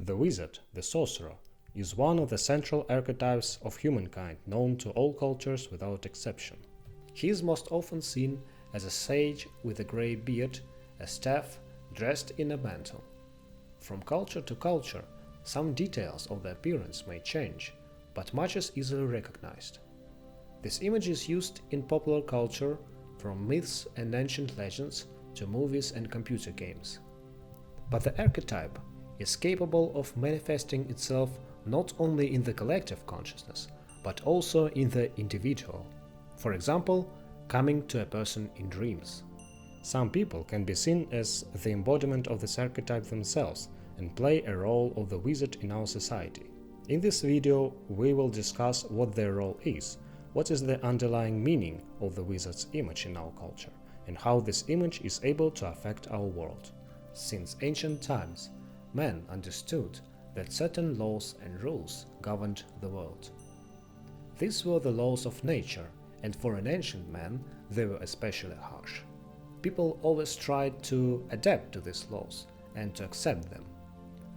The wizard, the sorcerer, is one of the central archetypes of humankind known to all cultures without exception. He is most often seen as a sage with a grey beard, a staff, dressed in a mantle. From culture to culture, some details of the appearance may change, but much is easily recognized. This image is used in popular culture, from myths and ancient legends to movies and computer games. But the archetype is capable of manifesting itself not only in the collective consciousness, but also in the individual. For example, coming to a person in dreams. Some people can be seen as the embodiment of this archetype themselves and play a role of the wizard in our society. In this video, we will discuss what their role is, what is the underlying meaning of the wizard's image in our culture, and how this image is able to affect our world. Since ancient times, men understood that certain laws and rules governed the world. These were the laws of nature, and for an ancient man, they were especially harsh. People always tried to adapt to these laws and to accept them.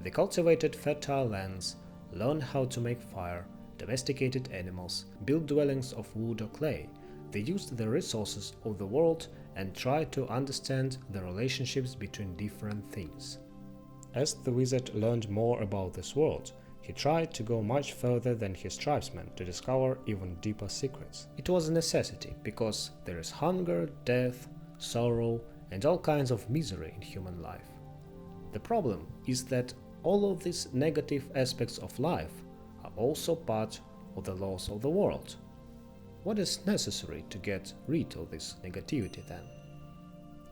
They cultivated fertile lands, learned how to make fire, domesticated animals, built dwellings of wood or clay. They used the resources of the world and tried to understand the relationships between different things. As the wizard learned more about this world, he tried to go much further than his tribesmen to discover even deeper secrets. It was a necessity, because there is hunger, death, sorrow, and all kinds of misery in human life. The problem is that all of these negative aspects of life are also part of the laws of the world. What is necessary to get rid of this negativity then?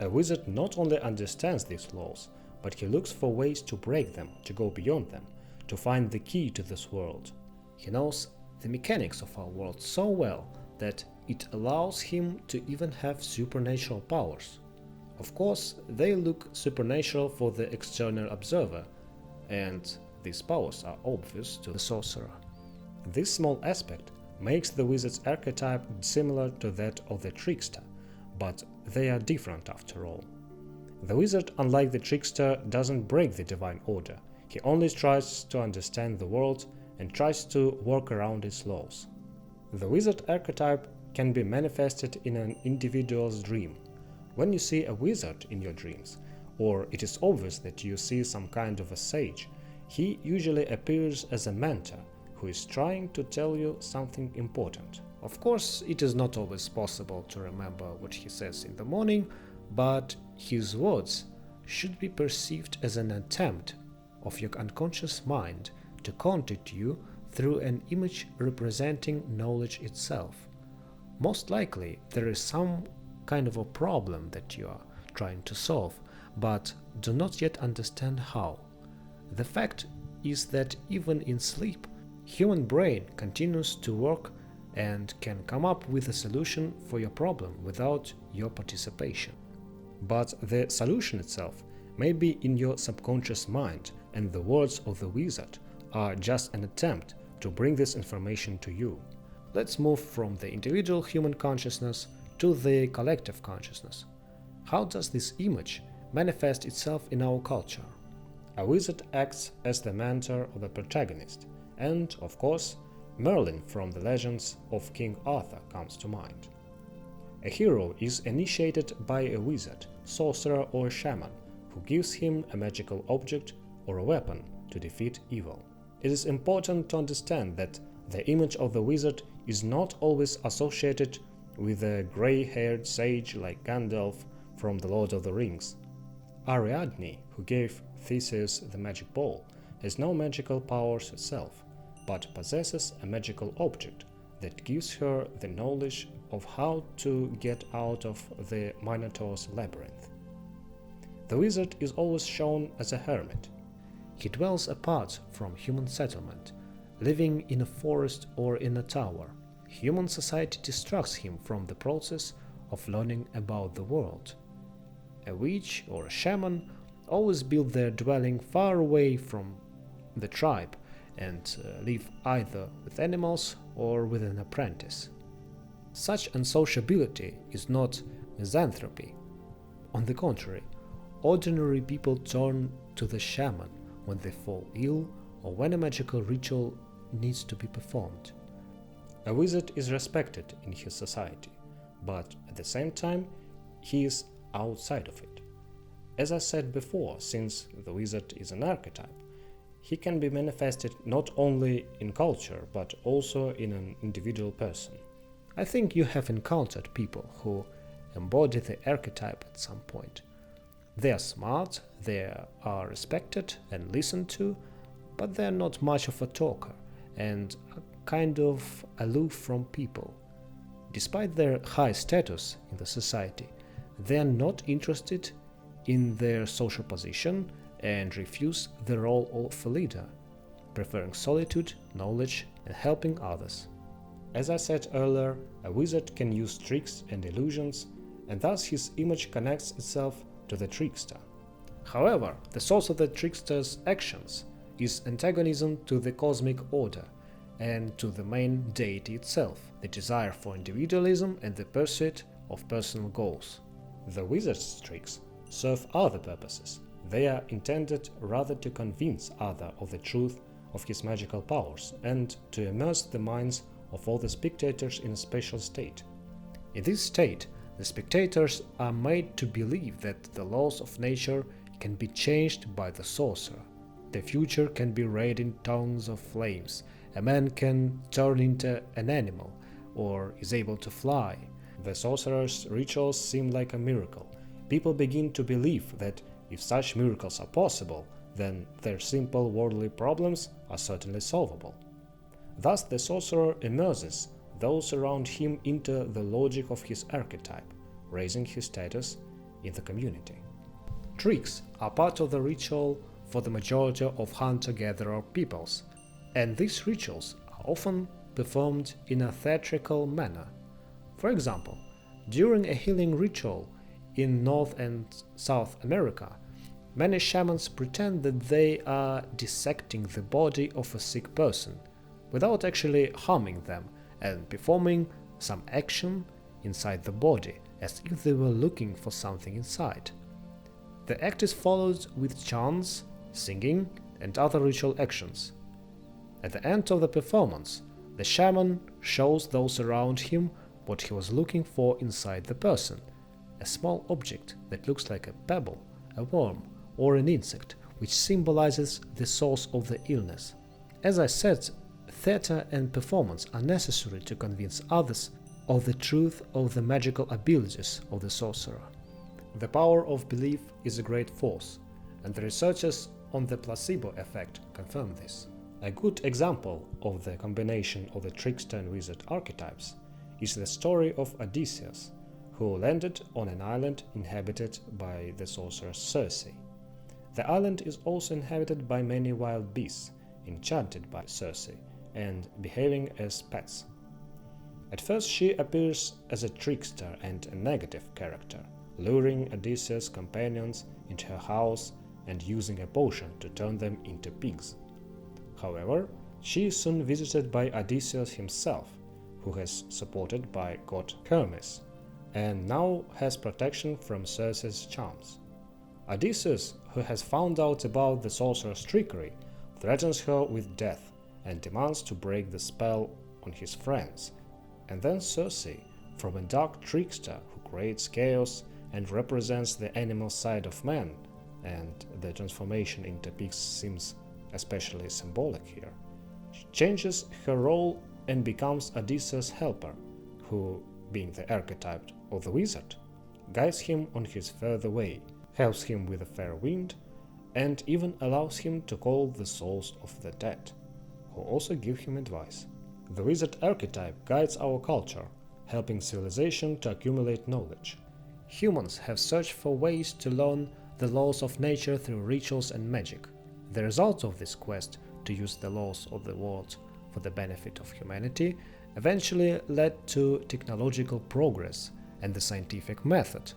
A wizard not only understands these laws, but he looks for ways to break them, to go beyond them, to find the key to this world. He knows the mechanics of our world so well that it allows him to even have supernatural powers. Of course, they look supernatural for the external observer, and these powers are obvious to the sorcerer. This small aspect makes the wizard's archetype similar to that of the trickster, but they are different after all. The wizard, unlike the trickster, doesn't break the divine order. He only tries to understand the world and tries to work around its laws. The wizard archetype can be manifested in an individual's dream. When you see a wizard in your dreams, or it is obvious that you see some kind of a sage, he usually appears as a mentor who is trying to tell you something important. Of course, it is not always possible to remember what he says in the morning, but his words should be perceived as an attempt of your unconscious mind to contact you through an image representing knowledge itself. Most likely, there is some kind of a problem that you are trying to solve, but do not yet understand how. The fact is that even in sleep, human brain continues to work and can come up with a solution for your problem without your participation. But the solution itself may be in your subconscious mind, and the words of the wizard are just an attempt to bring this information to you. Let's move from the individual human consciousness to the collective consciousness. How does this image manifest itself in our culture? A wizard acts as the mentor of the protagonist, and, of course, Merlin from the legends of King Arthur comes to mind. A hero is initiated by a wizard, sorcerer or shaman, who gives him a magical object or a weapon to defeat evil. It is important to understand that the image of the wizard is not always associated with a grey-haired sage like Gandalf from The Lord of the Rings. Ariadne, who gave Theseus the magic ball, has no magical powers herself, but possesses a magical object that gives her the knowledge of how to get out of the Minotaur's labyrinth. The wizard is always shown as a hermit. He dwells apart from human settlement, living in a forest or in a tower. Human society distracts him from the process of learning about the world. A witch or a shaman always build their dwelling far away from the tribe and live either with animals or with an apprentice. Such unsociability is not misanthropy. On the contrary, ordinary people turn to the shaman when they fall ill, or when a magical ritual needs to be performed. A wizard is respected in his society, but at the same time, he is outside of it. As I said before, since the wizard is an archetype, he can be manifested not only in culture, but also in an individual person. I think you have encountered people who embody the archetype at some point. They are smart, they are respected and listened to, but they are not much of a talker and are kind of aloof from people. Despite their high status in the society, they are not interested in their social position and refuse the role of a leader, preferring solitude, knowledge, and helping others. As I said earlier, a wizard can use tricks and illusions, and thus his image connects itself to the trickster. However, the source of the trickster's actions is antagonism to the cosmic order and to the main deity itself, the desire for individualism and the pursuit of personal goals. The wizard's tricks serve other purposes. They are intended rather to convince others of the truth of his magical powers and to immerse the minds of all the spectators in a special state. In this state, the spectators are made to believe that the laws of nature can be changed by the sorcerer. The future can be read in tongues of flames. A man can turn into an animal or is able to fly. The sorcerer's rituals seem like a miracle. People begin to believe that if such miracles are possible, then their simple worldly problems are certainly solvable. Thus, the sorcerer immerses those around him into the logic of his archetype, raising his status in the community. Tricks are part of the ritual for the majority of hunter-gatherer peoples, and these rituals are often performed in a theatrical manner. For example, during a healing ritual in North and South America, many shamans pretend that they are dissecting the body of a sick person without actually harming them and performing some action inside the body as if they were looking for something inside. The act is followed with chants, singing, and other ritual actions. At the end of the performance, the shaman shows those around him what he was looking for inside the person, a small object that looks like a pebble, a worm, or an insect, which symbolizes the source of the illness. As I said, theater and performance are necessary to convince others of the truth of the magical abilities of the sorcerer. The power of belief is a great force, and the researchers on the placebo effect confirm this. A good example of the combination of the trickster and wizard archetypes is the story of Odysseus, who landed on an island inhabited by the sorceress Circe. The island is also inhabited by many wild beasts, enchanted by Circe and behaving as pets. At first she appears as a trickster and a negative character, luring Odysseus' companions into her house and using a potion to turn them into pigs. However, she is soon visited by Odysseus himself, who is supported by god Hermes, and now has protection from Circe's charms. Odysseus, who has found out about the sorcerer's trickery, threatens her with death and demands to break the spell on his friends. And then Circe, from a dark trickster who creates chaos and represents the animal side of man, and the transformation into pigs seems especially symbolic here, she changes her role and becomes Odysseus' helper, who, being the archetype of the wizard, guides him on his further way, helps him with a fair wind, and even allows him to call the souls of the dead, who also give him advice. The wizard archetype guides our culture, helping civilization to accumulate knowledge. Humans have searched for ways to learn the laws of nature through rituals and magic. The result of this quest to use the laws of the world for the benefit of humanity eventually led to technological progress and the scientific method,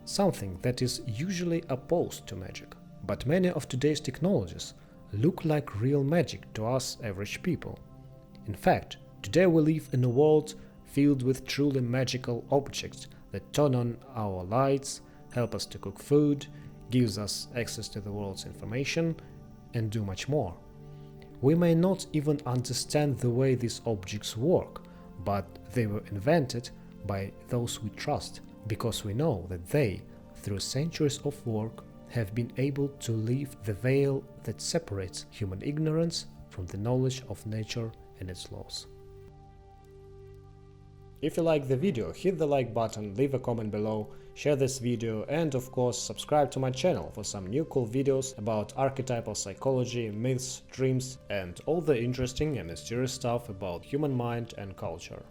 something that is usually opposed to magic. But many of today's technologies look like real magic to us average people. In fact, today we live in a world filled with truly magical objects that turn on our lights, help us to cook food, gives us access to the world's information, and do much more. We may not even understand the way these objects work, but they were invented by those we trust, because we know that they, through centuries of work, have been able to lift the veil that separates human ignorance from the knowledge of nature and its laws. If you liked the video, hit the like button, leave a comment below, share this video, and of course subscribe to my channel for some new cool videos about archetypal psychology, myths, dreams, and all the interesting and mysterious stuff about human mind and culture.